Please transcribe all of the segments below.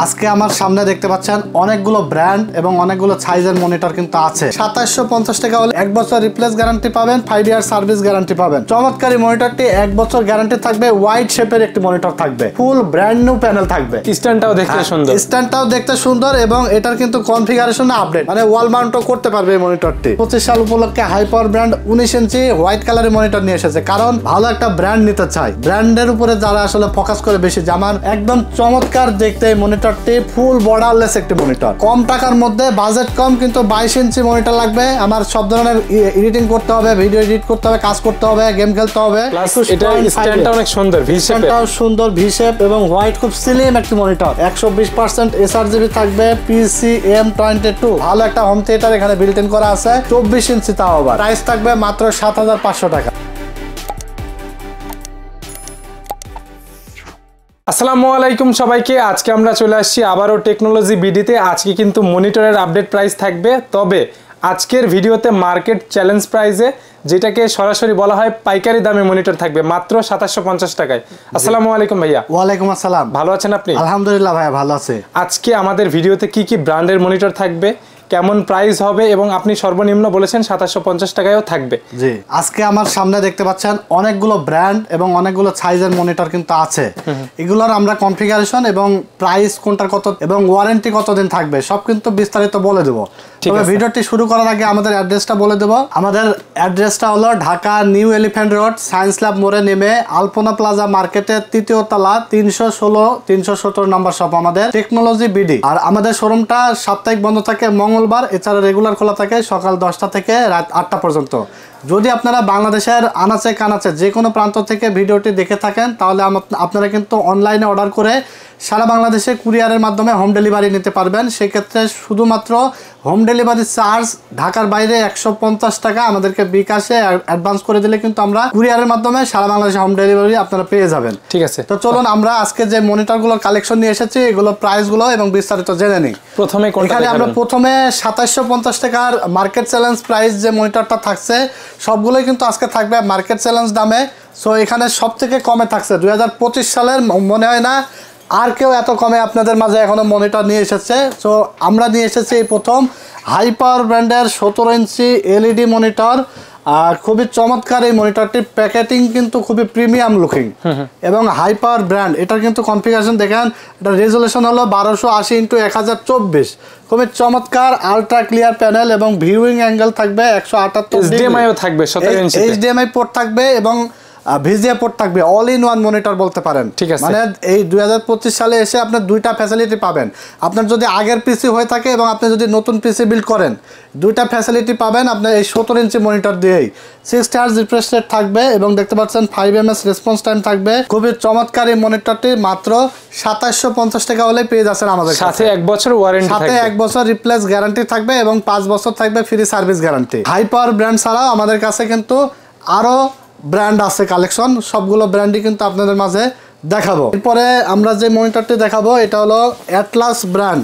আজকে আমার সামনে দেখতে পাচ্ছেন অনেকগুলো ব্র্যান্ড এবং অনেকগুলো সাইজের মনিটর কিন্তু আছে। 2750 টাকা হলে 1 বছর রিপ্লেস গ্যারান্টি পাবেন, 5 ইয়ার সার্ভিস গ্যারান্টি পাবেন। চমৎকারী মনিটরটি 1 বছর গ্যারান্টি থাকবে, ওয়াইড শেপের একটি মনিটর থাকবে, ফুল ব্র্যান্ড নিউ প্যানেল থাকবে। স্ট্যান্ডটাও দেখতে সুন্দর, স্ট্যান্ডটাও দেখতে সুন্দর এবং এটার কিন্তু কনফিগারেশন আপডেট, মানে ওয়াল মাউন্টও করতে পারবে এই মনিটরটি। 25 সাল উপলক্ষে হাই পাওয়ার ব্র্যান্ড 19 ইঞ্চি হোয়াইট কালারের মনিটর নিয়ে এসেছে, কারণ ভালো একটা ব্র্যান্ড নিতে চাই। ব্র্যান্ডের উপরে যারা আসলে ফোকাস করে বেশি, জামার একদম চমৎকার দেখতে এই মনিটরটি, ফুল বর্ডারলেস একটি মনিটর। কম টাকার মধ্যে, বাজেট কম, কিন্তু 22 ইঞ্চি মনিটর লাগবে। আমার সব ধরনের এডিটিং করতে হবে, ভিডিও এডিট করতে হবে, কাজ করতে হবে, গেম খেলতে হবে। এটা স্ট্যান্ডটা অনেক সুন্দর, ভি শেপ, স্ট্যান্ডটাও সুন্দর, ভি শেপ এবং হোয়াইট, খুব স্লিম একটি মনিটর। 120% এসআরজিবি থাকবে, PCM22 ভালো একটা হোম থিয়েটার এখানে বিল্ট ইন করা আছে। 24 ইঞ্চি তাও আবার। প্রাইস থাকবে মাত্র 7500 টাকা। আসসালামু আলাইকুম সবাইকে। আজকে আমরা চলে আসছি আবারও টেকনোলজি বিডিতে। আজকে কিন্তু মনিটরের আপডেট প্রাইস থাকবে, তবে আজকের ভিডিওতে মার্কেট চ্যালেঞ্জ প্রাইসে, যেটাকে সরাসরি বলা হয় পাইকারি দামে মনিটর থাকবে মাত্র 2750 টাকায়। আসসালামু আলাইকুম ভাইয়া। ওয়ালাইকুম আসসালাম। ভালো আছেন আপনি? আলহামদুলিল্লাহ ভাইয়া, ভালো আছে। আজকে আমাদের ভিডিওতে কি কি ব্র্যান্ডের মনিটর থাকবে, কেমন প্রাইস হবে, এবং আপনি সর্বনিম্ন বলেছেন 2750 টাকায়ও থাকবে। জি, আজকে আমার সামনে দেখতে পাচ্ছেন অনেকগুলো ব্র্যান্ড এবং অনেকগুলো সাইজের মনিটর কিন্তু আছে। এগুলোর আমরা কনফিগারেশন এবং প্রাইস কোনটার কত এবং ওয়ারেন্টি কতদিন থাকবে সব কিন্তু বিস্তারিত বলে দেবো। তবে ভিডিওটি শুরু করার আগে আমাদের অ্যাড্রেসটা বলে দেবো। আমাদের অ্যাড্রেসটা হলো Dhaka new elephant road, science lab মোড়ে নেমে আলপনা প্লাজা মার্কেটের 3য় তলা 316-317 নম্বর শপ আমাদের টেকনোলজি বিডি। আর আমাদের শোরুমটা সাপ্তাহিক বন্ধ থাকে মঙ্গলবার, এছাড়া রেগুলার খোলা থাকে সকাল 10টা থেকে রাত 8টা পর্যন্ত। যদি আপনারা বাংলাদেশের আনাচে কানাচে যে কোনো প্রান্ত থেকে ভিডিওটি দেখে থাকেন, তাহলে আপনারা কিন্তু অনলাইনে অর্ডার করে সারা বাংলাদেশে কুরিয়ারের মাধ্যমে হোম ডেলিভারি নিতে পারবেন। সেক্ষেত্রে শুধুমাত্র হোম ডেলিভারি চার্জ ঢাকার বাইরে 150 টাকা আমাদেরকে বিকাশে অ্যাডভান্স করে দিলে কিন্তু আমরা কুরিয়ারের মাধ্যমে সারা বাংলাদেশে হোম ডেলিভারি আপনারা পেয়ে যাবেন। ঠিক আছে, তো চলুন আমরা আজকে যে মনিটরগুলোর কালেকশন নিয়ে এসেছি, এগুলো প্রাইসগুলো এবং বিস্তারিত জেনে নিই। প্রথমে এখানে আমরা প্রথমে 2750 টাকার মার্কেট চ্যালেঞ্জ প্রাইস যে মনিটরটা থাকছে, সবগুলোই কিন্তু আজকে থাকবে মার্কেট চ্যালেঞ্জ দামে। সো এখানে সব থেকে কমে থাকছে 2025 সালের, মনে হয় না আর কেউ এত কমে আপনাদের মাঝে এখনো মনিটর নিয়ে এসেছে। সো আমরা নিয়ে এসেছি এই প্রথম হাই পাওয়ার ব্র্যান্ডের 17 ইঞ্চি এলইডি মনিটর। আর খুবই চমৎকার এই মনিটরটি, প্যাকেটিং কিন্তু খুবই প্রিমিয়াম লুকিং এবং হাই পাওয়ার ব্র্যান্ড। এটার কিন্তু কনফিগারেশন দেখেন, এটা রেজুলেশন হলো 1280x1024, খুবই চমৎকার আলট্রা ক্লিয়ার প্যানেল এবং ভিউইং অ্যাঙ্গেল থাকবে 178 HDMI থাকবে, 17 ইঞ্চি HDMI পোর্ট থাকবে এবং ভিজিএ পোর্ট থাকবে, অল ইন ওয়ান মনিটর বলতে পারেন। ঠিক আছে, মানে এই 2025 সালে এসে আপনি দুইটা ফ্যাসিলিটি পাবেন। আপনার যদি আগের পিসি হয়ে থাকে এবং আপনি যদি নতুন পিসি বিল্ড করেন, দুইটা ফ্যাসিলিটি পাবেন আপনার এই 17 ইঞ্চি মনিটর দিয়েই। 60 হার্জ রিফ্রেশ রেট থাকবে এবং দেখতে পাচ্ছেন 5 ms রেসপন্স টাইম থাকবে। খুবই চমৎকার এই মনিটরটি মাত্র 2750 টাকা হলে পেয়ে যাচ্ছেন আমাদের সাথে। 1 বছর ওয়ারেন্টি থাকবে, সাথে 1 বছর রিপ্লেস গ্যারান্টি থাকবে এবং 5 বছর থাকবে free service guarantee. High power brand ছাড়াও আমাদের কাছে কিন্তু আরো ব্র্যান্ড আছে কালেকশন, সবগুলো ব্র্যান্ডই কিন্তু আপনাদের মাঝে দেখাবো। এরপরে আমরা যে মনিটরটি দেখাবো এটা হলো অ্যাটলাস ব্র্যান্ড।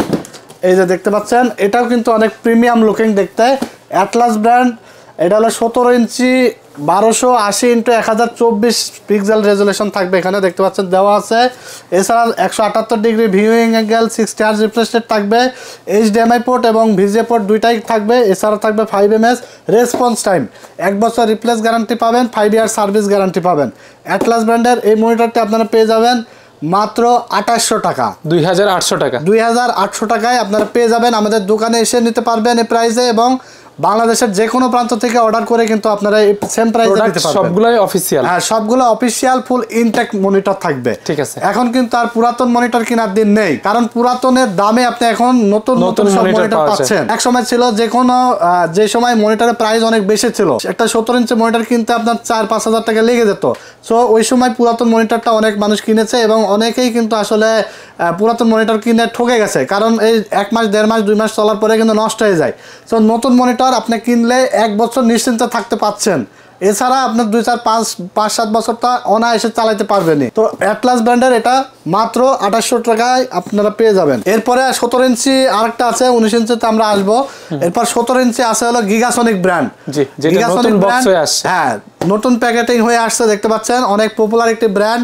এই যে দেখতে পাচ্ছেন, এটাও কিন্তু অনেক প্রিমিয়াম লুকিং দেখতে। অ্যাটলাস ব্র্যান্ড, এটা হলো 17 ইঞ্চি 1280x1024 পিক্সেল রেজুলেশন থাকবে, এখানে দেখতে পাচ্ছেন দেওয়া আছে। এছাড়া 178 degree viewing angle, 60 hertz refresh rate থাকবে, HDMI পোর্ট এবং ভিজিএ পোর্ট দুইটাই থাকবে। এছাড়া থাকবে 5 ms রেসপন্স টাইম, 1 বছর রিপ্লেস গ্যারান্টি পাবেন, 5 ইয়ার সার্ভিস গ্যারান্টি পাবেন। অ্যাটলাস ব্র্যান্ডের এই মনিটরটি আপনারা পেয়ে যাবেন মাত্র 2800 টাকা, 2800 টাকা, 2800 টাকায় আপনারা পেয়ে যাবেন। আমাদের দোকানে এসে নিতে পারবেন এই প্রাইসে এবং বাংলাদেশের যে কোনো প্রান্ত থেকে অর্ডার করে কিন্তু আপনারা এই সেম প্রাইসে নিতে পারবেন। সবগুলাই অফিশিয়াল, হ্যাঁ সবগুলো অফিশিয়াল ফুল ইনটেক মনিটর থাকবে। ঠিক আছে, এখন কিন্তু আর পুরাতন মনিটর কেনার দিন নেই, কারণ পুরাতনের দামে আপনি এখন নতুন নতুন সব মনিটর পাচ্ছেন। এক সময় ছিল যে সময় মনিটরের প্রাইস অনেক বেশি ছিল, একটা 17 ইঞ্চি মনিটর কিনতে আপনার 4-5 হাজার টাকা লেগে যেত। সো ওই সময় পুরাতন মনিটরটা অনেক মানুষ কিনেছে এবং অনেকেই কিন্তু আসলে পুরাতন মনিটর কিনে ঠকে গেছে, কারণ এই 1 মাস 1.5 মাস 2 মাস চলার পরে কিন্তু নষ্ট হয়ে যায়। সো নতুন মনিটর আপনি কিনলে 1 বছর নিশ্চিন্তে থাকতে পাচ্ছেন। এছাড়া আপনার 2-4-5-7 বছরটা অনায়াসে চালাইতে পারবেনই। তো অ্যাটলাস ব্র্যান্ডের এটা মাত্র 2800 টাকায় আপনারা পেয়ে যাবেন। এরপরে 17 ইঞ্চি আরেকটা আছে, 19 ইঞ্চিতে আমরা আসবো। এরপর 17 ইঞ্চি আছে হলো গিগাসনিক ব্র্যান্ড। জি, যেটা নতুন বক্স হয়ে আসছে। হ্যাঁ, নতুন প্যাকেটিং হয়ে আসছে দেখতে পাচ্ছেন, অনেক পপুলার একটি ব্র্যান্ড।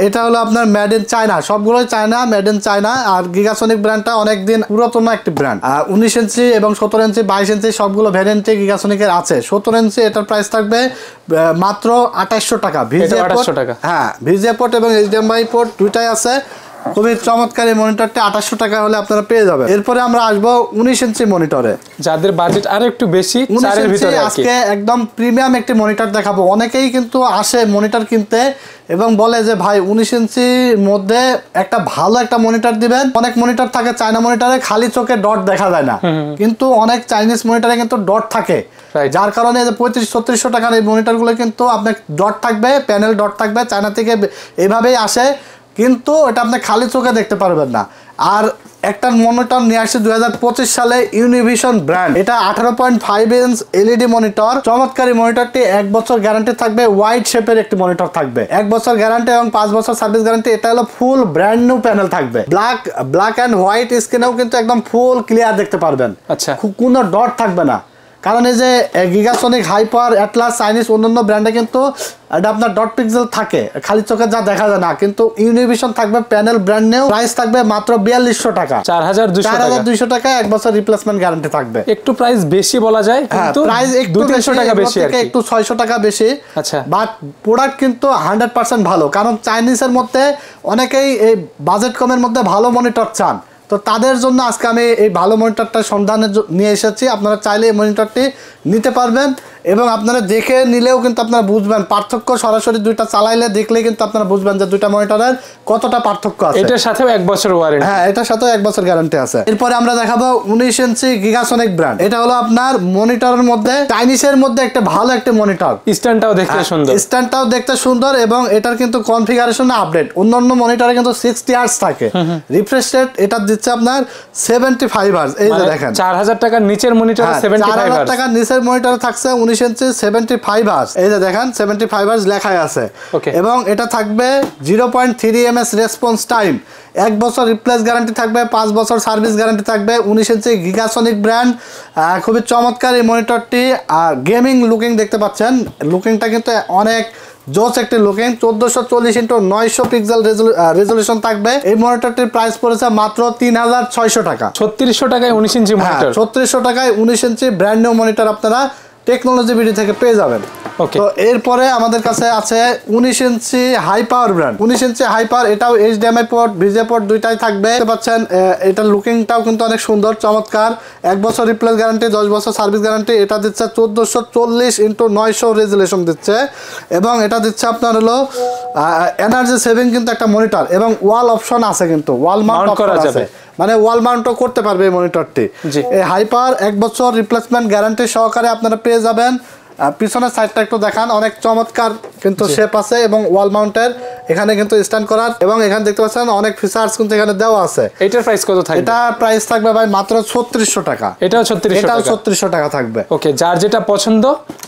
এটা হলো আপনার মেড ইন চায়না, সবগুলোই চায়না, মেড ইন চায়না। আর গিগাসনিক ব্র্যান্ডটা অনেকদিন পুরাতন একটি ব্র্যান্ড। 19 ইঞ্চি এবং 17 ইঞ্চি 22 ইঞ্চি সবগুলো ভ্যারিয়েন্টে গিগাসনিকের আছে। 17 ইঞ্চি এটার প্রাইস থাকবে মাত্র 2800 টাকা। হ্যাঁ, ভিজিএ পোর্ট এবং এইচডিএমআই পোর্ট দুইটাই আছে। খুবই চমৎকার এই মনিটরটা 2800 টাকা হলে আপনারা পেয়ে যাবেন। এরপরে আমরা আসবো 19 ইঞ্চি মনিটরে, যাদের বাজেট আরো একটু বেশি, চারের ভিতরে আজকে একদম প্রিমিয়াম একটি মনিটর দেখাবো। অনেকেই কিন্তু আসে মনিটর কিনতে এবং বলে যে ভাই 19 ইঞ্চির মধ্যে একটা ভালো একটা মনিটর দিবেন। অনেক মনিটর থাকে চায়না মনিটরে খালি চোখে ডট দেখা যায় না, কিন্তু অনেক চাইনিজ মনিটরে কিন্তু ডট থাকে, যার কারণে 3500-3600 টাকার এই মনিটরগুলো কিন্তু আপনার ডট থাকবে, প্যানেল ডট থাকবে, চায়না থেকে এভাবেই আসে, কিন্তু এটা আপনি খালি চোখে দেখতে পারবেন না। আর একটা মনিটর নিয়ে আসছে 2025 সালে ইউনিভিশন ব্র্যান্ড। এটা 18.5 ইঞ্চ এলইডি মনিটর। চমৎকারী মনিটরটি 1 বছর গ্যারান্টি থাকবে, ওয়াইড শেপের একটি মনিটর থাকবে, 1 বছর গ্যারান্টি এবং 5 বছর সার্ভিস গ্যারান্টি। এটা হলো ফুল ব্র্যান্ড নিউ প্যানেল থাকবে, ব্ল্যাক অ্যান্ড হোয়াইট স্ক্রিনেও কিন্তু একদম ফুল ক্লিয়ার দেখতে পারবেন। আচ্ছা, কোনো ডট থাকবে না, কারণ এই যে গিগাসনিক, হাইপার, অ্যাটলাস, চাইনিজ অন্যান্য ব্র্যান্ডে কিন্তু এটা আপনার ডট পিক্সেল থাকে, খালি চোখে যা দেখা যায় না, কিন্তু ইউনিভিশন থাকবে প্যানেল ব্র্যান্ড নিউ, প্রাইস থাকবে মাত্র 4200 টাকা, 4200 টাকা, 1 বছর রিপ্লেসমেন্ট গ্যারান্টি থাকবে। একটু প্রাইস বেশি বলা যায়, কিন্তু প্রাইস একটু 200 টাকা বেশি, একটু 600 টাকা বেশি। আচ্ছা, বাট প্রোডাক্ট কিন্তু 100% ভালো, কারণ চাইনিজের মধ্যে অনেকেই এই বাজেট কমের মধ্যে ভালো মনিটর চান, তো তাদের জন্য আজকে আমি এই ভালো মনিটরটা সন্ধানে নিয়ে এসেছি। আপনারা চাইলে এই মনিটরটি নিতে পারবেন এবং আপনারা দেখে নিলেও কিন্তু আপনারা বুঝবেন পার্থক্য, সরাসরি দুইটা চালাইলে দেখলে কিন্তু আপনারা বুঝবেন যে দুইটা মনিটরের কতটা পার্থক্য আছে। এটার সাথেও 1 বছর ওয়ারেন্টি, হ্যাঁ এটার সাথেও 1 বছর গ্যারান্টি আছে। এরপরে আমরা দেখাবো 19 ইঞ্চি গিগাসনিক ব্র্যান্ড। এটা হলো আপনার মনিটরের মধ্যে চাইনিজের মধ্যে একটা ভালো একটা মনিটর। স্ট্যান্ডটাও দেখতে সুন্দর, স্ট্যান্ডটাও দেখতে সুন্দর এবং এটার কিন্তু কনফিগারেশন আপডেট। অন্যান্য মনিটরে কিন্তু 60 হার্টজ থাকে, রিফ্রেশ রেট এটা দিচ্ছে আপনার 75 হার্টজ। এই যে দেখেন 4000 টাকার নিচের মনিটরে 75 হার্টজ, 4000 টাকার নিচের মনিটরে থাকছে 19 ইঞ্চি 75 হার্টজ। এই যে দেখেন 75 হার্টজ লেখাই আছে, এবং এটা থাকবে 0.3 ms রেসপন্স টাইম, 1 বছর রিপ্লেস গ্যারান্টি থাকবে, 5 বছর সার্ভিস গ্যারান্টি থাকবে। 19 ইঞ্চি গিগাসনিক ব্র্যান্ড, খুবই চমৎকার এই মনিটরটি। আর গেমিং লুকিং দেখতে পাচ্ছেন, লুকিংটা কিন্তু অনেক জোস একটি লুকিং। 1440x900 পিক্সেল রেজলিউশন থাকবে। এই মনিটরটির প্রাইস পড়েছে মাত্র 3600 টাকা। 3600 টাকায় 19 ইঞ্চি মনিটর, 3600 টাকায় 19 ইঞ্চি ব্র্যান্ড নিউ মনিটর আপনারা টেকনোলজি বিডি থেকে পেয়ে যাবেন। তো এরপরে আমাদের কাছে আছে 19 ইঞ্চি হাই পাওয়ার ব্র্যান্ড। 19 ইঞ্চি হাইপার, এটাও এইচডিএমআই পোর্ট, ভিজিএ পোর্ট দুইটাই থাকবে। দেখতে পাচ্ছেন এটার লুকিংটাও কিন্তু অনেক সুন্দর চমৎকার। 1 বছর রিপ্লেস গ্যারান্টি, 10 বছর সার্ভিস গ্যারান্টি। এটা দিচ্ছে 1440x900 রেজুলেশন দিচ্ছে, এবং এটা দিচ্ছে আপনার হলো এনার্জি সেভিং কিন্তু একটা মনিটর, এবং ওয়াল অপশন আছে, কিন্তু ওয়াল মাউন্ট করা যাবে, মানে ওয়াল মাউন্টও করতে পারবে এই মনিটরটি। এই হাইপার 1 বছর রিপ্লেসমেন্ট গ্যারান্টি সহকারে আপনারা পেয়ে যাবেন। পিছনের সাইডটা একটু দেখান, অনেক চমৎকার কিন্তু শেপ আছে, এবং ওয়াল মাউন্টের এখানে কিন্তু স্ট্যান্ড করার, এবং এখানে দেখতে পাচ্ছেন অনেক ফিচারস কিন্তু এখানে দেওয়া আছে। এটার প্রাইস কত থাকবে? এটা প্রাইস থাকবে ভাই মাত্র 3600 টাকা। এটাও 3600 টাকা থাকবে। ওকে, যার যেটা পছন্দ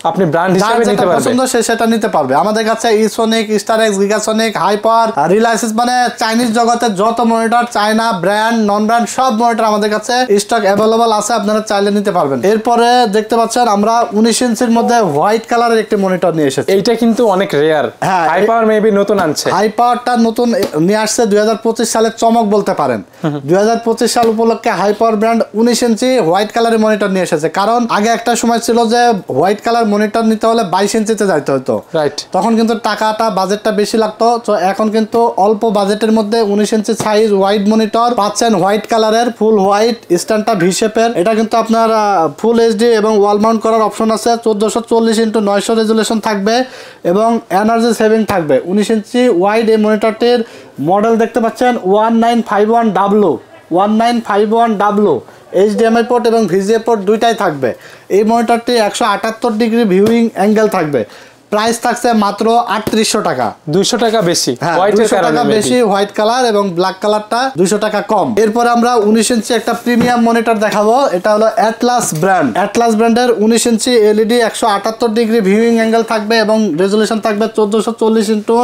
আপনি ব্র্যান্ড হিসেবে নিতে পারবেন, পছন্দ সে সেটা নিতে পারবে। আমাদের কাছে ইসোনিক, স্টারএক্স, গিগাসনিক, হাইপার, রিলায়েন্স, মানে চাইনিজ জগতের যত মনিটর, চায়না ব্র্যান্ড, নন ব্র্যান্ড সব মনিটর আমাদের কাছে স্টক অ্যাভেলেবল আছে, আপনারা চাইলে নিতে পারবেন। এরপরে দেখতে পাচ্ছেন আমরা 19 ইঞ্চির মধ্যে হোয়াইট কালারের একটি মনিটর নিয়ে এসেছি। এইটা কিন্তু অনেক রেয়ার। হ্যাঁ, হাই পাওয়ার মেবি নতুন আনছে, হাই পাওয়ারটা নতুন নিয়ে আসছে 2025 সালের চমক বলতে পারেন। 2025 সাল উপলক্ষে হাই পাওয়ার ব্র্যান্ড 19 ইঞ্চি হোয়াইট কালারের মনিটর নিয়ে এসেছে। কারণ আগে একটা সময় ছিল যে হোয়াইট কালার মনিটর নিতে হলে 22 ইঞ্চিতে যাইতে হতো, রাইট? তখন কিন্তু টাকাটা বাজেটটা বেশি লাগতো। তো এখন কিন্তু অল্প বাজেটের মধ্যে 19 ইঞ্চি সাইজ হোয়াইট মনিটর পাচ্ছেন, হোয়াইট কালারের, ফুল হোয়াইট, স্ট্যান্ডটা ভি শেপের। এটা কিন্তু আপনার ফুল এইচডি এবং ওয়াল মাউন্ট করার অপশন আছে। 1440x900 রেজুলেশন থাকবে এবং এনার্জি সেভিং থাকবে। 19 ইঞ্চি ওয়াইড এই মনিটরটির মডেল দেখতে পাচ্ছেন 1951W এইচডিএমআই পোর্ট এবং ভিজিএ পোর্ট দুইটাই থাকবে। এই মনিটরটি 178 ডিগ্রি ভিউইং অ্যাঙ্গেল থাকবে। প্রাইস থাকছে মাত্র 3800 টাকা, 200 টাকা বেশি। হোয়াইটের টাকা বেশি, হোয়াইট কালার এবং ব্ল্যাক কালারটা 200 টাকা কম। এরপর আমরা 19 ইঞ্চি একটা প্রিমিয়াম মনিটর দেখাবো। এটা হলো অ্যাটলাস ব্র্যান্ড। অ্যাটলাস ব্র্যান্ডের 19 inch LED 178 degree viewing angle থাকবে এবং রেজুলেশন থাকবে 1440x900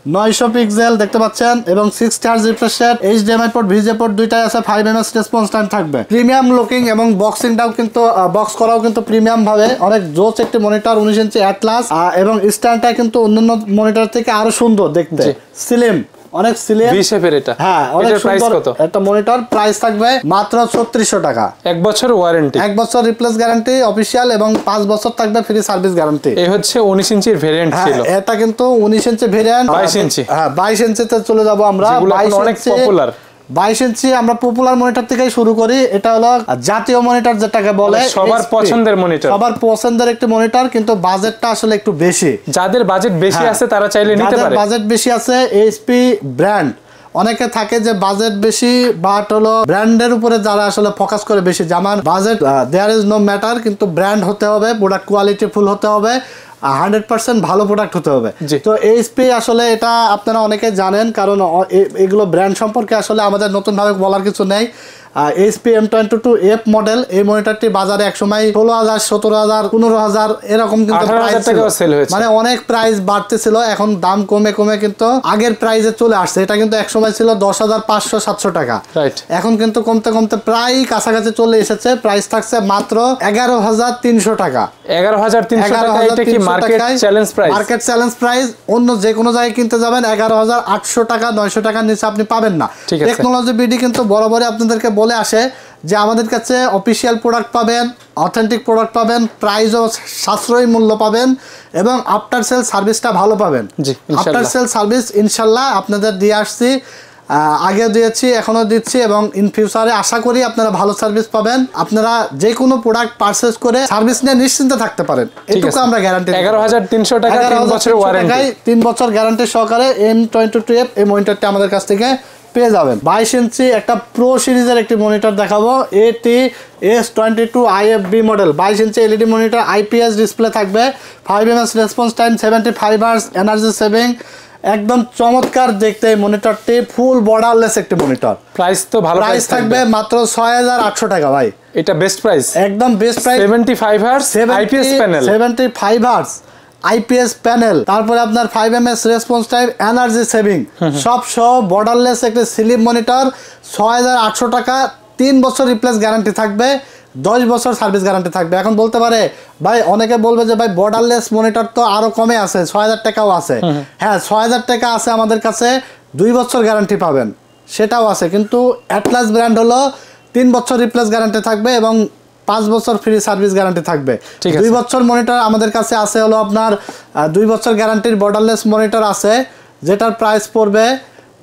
900 পিক্সেল দেখতে পাচ্ছেন এবং 60 hertz refresh rate, HDMI port, VGA port দুইটাই আছে, 5 ms রেসপন্স টাইম থাকবে। প্রিমিয়াম লুকিং এবং বক্সিংটাও কিন্তু বক্স করাও কিন্তু প্রিমিয়াম ভাবে অনেক জোস একটি মনিটর, 19 ইঞ্চি অ্যাটলাস এবং স্ট্যান্ডটা কিন্তু অন্যান্য মনিটর থেকে আরো সুন্দর দেখতে, স্লিম, অনেক স্লিম ভি শেপের এটা। হ্যাঁ, অনেক প্রাইস সুন্দর কত? একটা মনিটর, প্রাইস থাকবে মাত্র 3600 টাকা। 1 বছর ওয়ারেন্টি, 1 বছর রিপ্লেস গ্যারান্টি অফিশিয়াল এবং 5 বছর থাকবে ফ্রি সার্ভিস গ্যারান্টি। এই হচ্ছে 19 ইঞ্চির ভেরিয়েন্ট ছিল, এটা কিন্তু 19 ইঞ্চি ভেরিয়েন্ট। 22 ইঞ্চি, হ্যাঁ 22 ইঞ্চিতে চলে যাব আমরা। 22 অনেক পপুলার। 22 ইঞ্চি আমরা পপুলার মনিটর থেকেই শুরু করি। এটা হলো জাতীয় মনিটর যেটাকে বলে, সবার পছন্দের মনিটর, সবার পছন্দের একটি মনিটর, কিন্তু বাজেটটা আসলে একটু বেশি। যাদের বাজেট বেশি আছে তারা চাইলে নিতে পারে। বাজেট বেশি আছে, এইচপি ব্র্যান্ড। অনেকে থাকে যে বাজেট বেশি বাট হলো ব্র্যান্ডের উপরে যারা আসলে ফোকাস করে বেশি, যে আমার budget there is no matter, কিন্তু ব্র্যান্ড হতে হবে, প্রোডাক্ট কোয়ালিটি ফুল হতে হবে, 100% ভালো প্রোডাক্ট হতে হবে। তো এইচপি আসলে এটা আপনারা অনেকে জানেন, কারণ এগুলো ব্র্যান্ড সম্পর্কে আসলে আমাদের নতুন ভাবে বলার কিছু নেই। এইচপি M22F মডেল, এই মনিটরটি বাজারে একসময় 16,000, 17,000, 15,000 এরকম কিন্তু প্রাইস ছিল, মানে অনেক প্রাইস বাড়তেছিল। এখন দাম কমে কমে কিন্তু আগের প্রাইসে চলে আসছে। এটা কিন্তু একসময় ছিল 10,500-700 টাকা, এখন কিন্তু কমতে কমতে প্রায় কাছাকাছি চলে এসেছে। প্রাইস থাকছে মাত্র 11,300 টাকা। 11,300 টাকা। এটা কি market challenge price? Market challenge price. অন্য যে কোনো জায়গায় কিনতে যাবেন 11,800 টাকা, 900 টাকার নিচে আপনি পাবেন না। টেকনোলজি বিডি কিন্তু বরাবরই আপনাদেরকে বলে আসে যে আমাদের কাছে অফিসিয়াল প্রোডাক্ট পাবেন, অথেন্টিক প্রোডাক্ট পাবেন, প্রাইসও সাশ্রয়ী মূল্য পাবেন এবং আফটার সেল সার্ভিসটা ভালো পাবেন। আফটার সেল সার্ভিস ইনশাল্লাহ আপনাদের দিয়ে আসছি, আগে দিয়েছি, এখনো দিচ্ছি এবং ইন ফিউচারে আশা করি আপনারা ভালো সার্ভিস পাবেন। আপনারা যে কোনো প্রোডাক্ট পারচেজ করে সার্ভিস নিয়ে নিশ্চিন্তে থাকতে পারেন, এটুকু আমরা গ্যারান্টি। 11,300 টাকা, 3 বছর ওয়ারেন্টি, 3 বছর গ্যারান্টি সহকারে M22F এই মনিটরটি আমাদের কাছ থেকে পেয়ে যাবেন। 22 ইঞ্চি একটা প্রো সিরিজের একটি মনিটর দেখাবো, ATS22IFB model, 22 inch LED monitor, IPS display থাকবে, 5 ms response time, 75 hertz, energy saving, একদম চমৎকার দেখতে এই মনিটরটি, ফুল বর্ডারলেস একটি মনিটর। প্রাইস তো ভালো, প্রাইস থাকবে মাত্র 6,800 টাকা ভাই। এটা বেস্ট প্রাইস, একদম best price. 75 hertz IPS panel, 75 hertz IPS panel, তারপরে আপনার 5 ms response time, energy saving, সব সহ বর্ডারলেস একটি স্লিম মনিটর, 6,800 টাকা। 3 বছর রিপ্লেস গ্যারান্টি থাকবে, 10 বছর সার্ভিস গ্যারান্টি থাকবে। এখন বলতে পারে ভাই, অনেকে বলবে যে ভাই বর্ডারলেস মনিটর তো আরো কমে আছে, 6,000 টাকাও আছে। হ্যাঁ 6,000 টাকা আছে আমাদের কাছে, 2 বছর গ্যারান্টি পাবেন, সেটাও আছে। কিন্তু অ্যাটলাস ব্র্যান্ড হলো 3 বছর রিপ্লেস গ্যারান্টি থাকবে এবং 5 বছর ফ্রি সার্ভিস গ্যারান্টি থাকবে। 2 বছর মনিটর আমাদের কাছে আছে হলো আপনার 2 বছর গ্যারান্টির বর্ডারলেস মনিটর আছে, যেটার প্রাইস পড়বে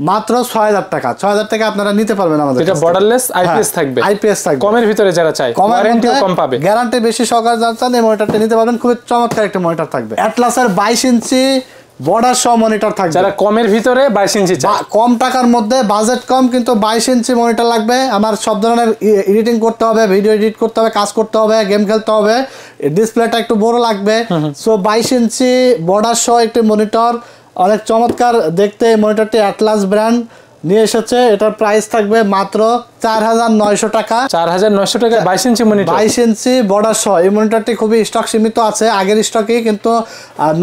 মাত্র 6,000 টাকা। 6,000 টাকা আপনারা নিতে পারবেন আমাদের কাছে। এটা বর্ডারলেস IPS থাকবে, IPS থাকবে, কমের ভিতরে যারা চায়, ওয়ারেন্টিও কম পাবে, গ্যারান্টি বেশি সহকারে যারা চান এই মনিটরটা নিতে পারবেন। খুব চমৎকার একটা মনিটর থাকবে। অ্যাটলাসের 22 ইঞ্চি বর্ডার সহ মনিটর থাকবে, যারা কমের ভিতরে 22 ইঞ্চি চায়, কম টাকার মধ্যে, বাজেট কম কিন্তু 22 ইঞ্চি মনিটর লাগবে। আমার সব ধরনের এডিটিং করতে হবে, ভিডিও এডিট করতে হবে, কাজ করতে হবে, গেম খেলতে হবে, ডিসপ্লেটা একটু বড় লাগবে। সো 22 ইঞ্চি বর্ডার সহ একটি মনিটর, অনেক চমৎকার দেখতে এই মনিটরটি অ্যাটলাস ব্র্যান্ড নিয়ে এসেছে। এটার প্রাইস থাকবে মাত্র 4,900 টাকা। 4,900 টাকা 22 ইঞ্চি মনিটর, 22 ইঞ্চি বর্ডার সহ। এই মনিটরটি খুবই স্টক সীমিত আছে, আগের স্টকেই, কিন্তু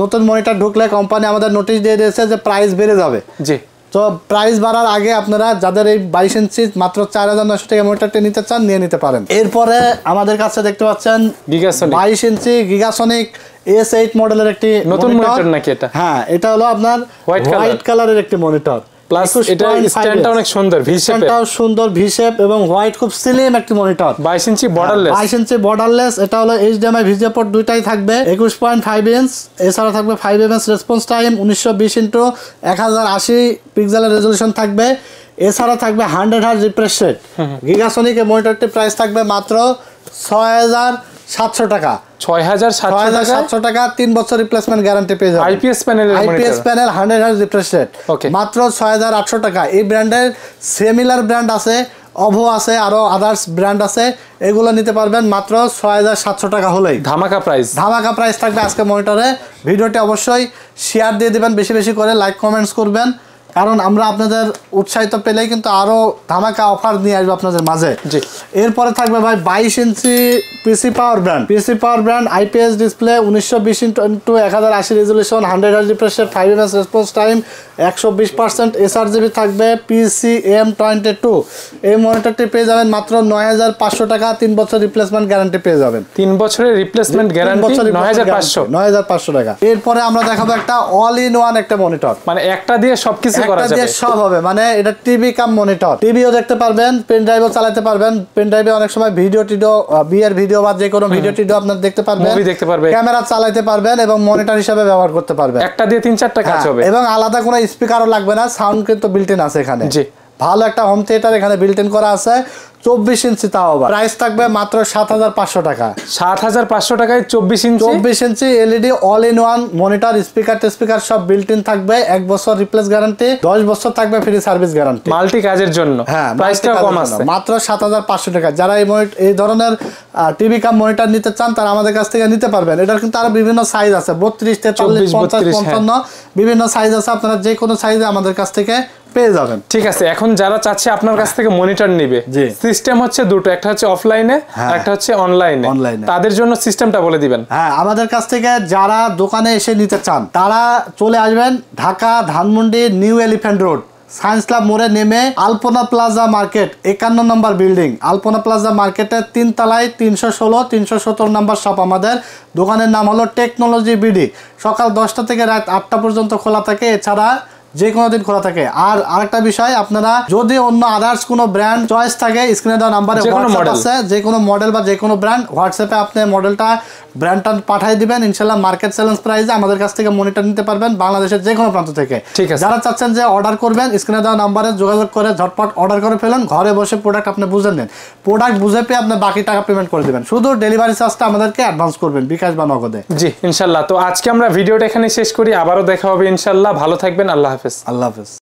নতুন মনিটর ঢুকলে কোম্পানি আমাদের নোটিশ দিয়ে দিয়েছে যে প্রাইস বেড়ে যাবে। জি, তো প্রাইস বাড়ার আগে আপনারা যাদের এই 22 ইঞ্চি মাত্র 4,900 টাকা মনিটরটি নিতে চান নিয়ে নিতে পারেন। এরপরে আমাদের কাছে দেখতে পাচ্ছেন গিগাসনিক 22 ইঞ্চি গিগাসনিক S8 মডেলের একটি নতুন মনিটর নাকি এটা? হ্যাঁ, এটা হলো আপনার হোয়াইট কালারের একটি মনিটর, প্লাস এটা স্ট্যান্ডটা অনেক সুন্দর, ভি শেপ, স্ট্যান্ডটাও সুন্দর ভি শেপ এবং হোয়াইট, খুব স্লিম একটি মনিটর। 22 ইঞ্চি বর্ডারলেস, 22 ইঞ্চি বর্ডারলেস। এটা হলো HDMI VGA পোর্ট দুইটাই থাকবে, 21.5 ইঞ্চ। এছাড়া থাকবে 5 ms রেসপন্স টাইম, 1920x1080 পিক্সেলের রেজলিউশন থাকবে। এছাড়া থাকবে 100 হার্জ রিফ্রেশ রেট। গিগাসনিক এই মনিটরটির প্রাইস থাকবে মাত্র 6,700 টাকা। 6,700 টাকা, 3 বছর রিপ্লেসমেন্ট গ্যারান্টি পেয়ে যাবেন। IPS প্যানেলের monitor, IPS panel, 100 hertz refresh rate, মাত্র 6,800 টাকা। এই ব্র্যান্ডের সিমিলার ব্র্যান্ড আছে, অভো আছে, আরো আদার্স ব্র্যান্ড আছে, এগুলো নিতে পারবেন মাত্র 6,700 টাকা হলেই। ধামাকা প্রাইস, ধামাকা প্রাইস থাকবে আজকে মনিটরে। ভিডিওটি অবশ্যই শেয়ার দিয়ে দিবেন, বেশি বেশি করে লাইক কমেন্টস করবেন, কারণ আমরা আপনাদের উৎসাহিত পেলেই কিন্তু আরো ধামাকা অফার নিয়ে আসবো আপনাদের মাঝে। এরপরে থাকবে ভাই 22 ইঞ্চি PC power brand IPS display 1920x1080 resolution 100 refresh rate 5 ms response time 120% sRGB থাকবে PCM22। এই মনিটরটি পেয়ে যাবেন মাত্র 9500 টাকা, 3 বছর রিপ্লেসমেন্ট গ্যারান্টি পেয়ে যাবেন। 3 বছরের রিপ্লেসমেন্ট গ্যারান্টি 9500 টাকা। এরপরে আমরা দেখাবো একটা অল ইন ওয়ান একটা মনিটর, মানে একটা দিয়ে সবকিছু করা যাবে, সব হবে। মানে এটা টিভি কাম মনিটর, টিভিও দেখতে পারবেন, পেন ড্রাইভও চালাতে পারবেন। পেন ড্রাইভে অনেক সময় ভিডিও বিয়ের ভিডিও বা যে কোনো ভিডিও আপনারা দেখতে পারবেন, মুভি দেখতে পারবেন, ক্যামেরা চালাতে পারবেন এবং মনিটর হিসেবে ব্যবহার করতে পারবেন। একটা দিয়ে 3-4টা কাজ হবে এবং আলাদা কোনো স্পিকারও লাগবে না, সাউন্ড কিন্তু বিল্ট ইন আছে এখানে। জি, ভালো একটা হোম থিয়েটার এখানে বিল্ট ইন করা আছে। 24 ইঞ্চি, তাও আবার প্রাইস থাকবে মাত্র 7500 টাকা। 7500 টাকায় 24 ইঞ্চি LED all in one monitor, speaker সব বিল্ট ইন থাকবে। 1 বছর রিপ্লেস গ্যারান্টি, 10 বছর থাকবে ফ্রি সার্ভিস গ্যারান্টি, মাল্টি কাজের জন্য। হ্যাঁ, প্রাইসটা কম আছে, মাত্র 7500 টাকা। যারা এই ধরনের টিভি কাম মনিটর নিতে চান তারা আমাদের কাছ থেকে নিতে পারবেন। এটার কিন্তু আরো বিভিন্ন সাইজ আছে, 32, 43, 50, 55 বিভিন্ন সাইজ আছে। আপনারা যে কোনো সাইজে আমাদের কাছ থেকে পেয়ে যাবেন। ঠিক আছে, এখন যারা চাচ্ছে আপনার কাছ থেকে মনিটর নিবে, সিস্টেম হচ্ছে দুটো, একটা হচ্ছে অফলাইনে আর একটা হচ্ছে অনলাইনে। তাদের জন্য সিস্টেমটা বলে দিবেন। হ্যাঁ, আমাদের কাছ থেকে যারা দোকানে এসে নিতে চান তারা চলে আসবেন Dhaka Dhanmondi new elephant road science club মোড়ে নেমে আলপনা প্লাজা মার্কেট 51 নম্বর বিল্ডিং, আলপনা প্লাজা মার্কেটের 3 তলায় 316, 317 নম্বর শপ। আমাদের দোকানের নাম হলো টেকনোলজি বিডি। সকাল 10টা থেকে রাত 8টা পর্যন্ত খোলা থাকে, এছাড়া যে কোনো দিন খোলা থাকে। আর আরেকটা বিষয়, আপনারা যদি অন্য আদার্স কোনো ব্র্যান্ড চয়েস থাকে, স্ক্রিনে দেওয়া নাম্বারে হোয়াটসঅ্যাপ আছে, যে কোনো মডেল বা যে কোনো ব্র্যান্ড হোয়াটসঅ্যাপে আপনি ব্র্যান্ডটা পাঠিয়ে দিবেন। ইনশাআল্লাহ মার্কেট চ্যালেঞ্জ প্রাইসে আমাদের কাছ থেকে মনিটর নিতে পারবেন বাংলাদেশের যে কোনো প্রান্ত থেকে। যারা চাচ্ছেন যে অর্ডার করবেন, স্ক্রিনে দেওয়া নাম্বারে যোগাযোগ করে ঝটপট অর্ডার করে ফেলেন। ঘরে বসে প্রোডাক্ট আপনি বুঝে নেন, প্রোডাক্ট বুঝে পেয়ে আপনি বাকি টাকা পেমেন্ট করে দিবেন। শুধু ডেলিভারি চার্জটা আমাদেরকে অ্যাডভান্স করবেন বিকাশ বা নগদে। জি, ইনশাআল্লাহ। তো আজকে আমরা ভিডিওটা এখানে শেষ করি, আবারও দেখা হবে ইনশাআল্লাহ। ভালো থাকবেন, আল্লাহ হাফেজ। আল্লাহ হাফেজ।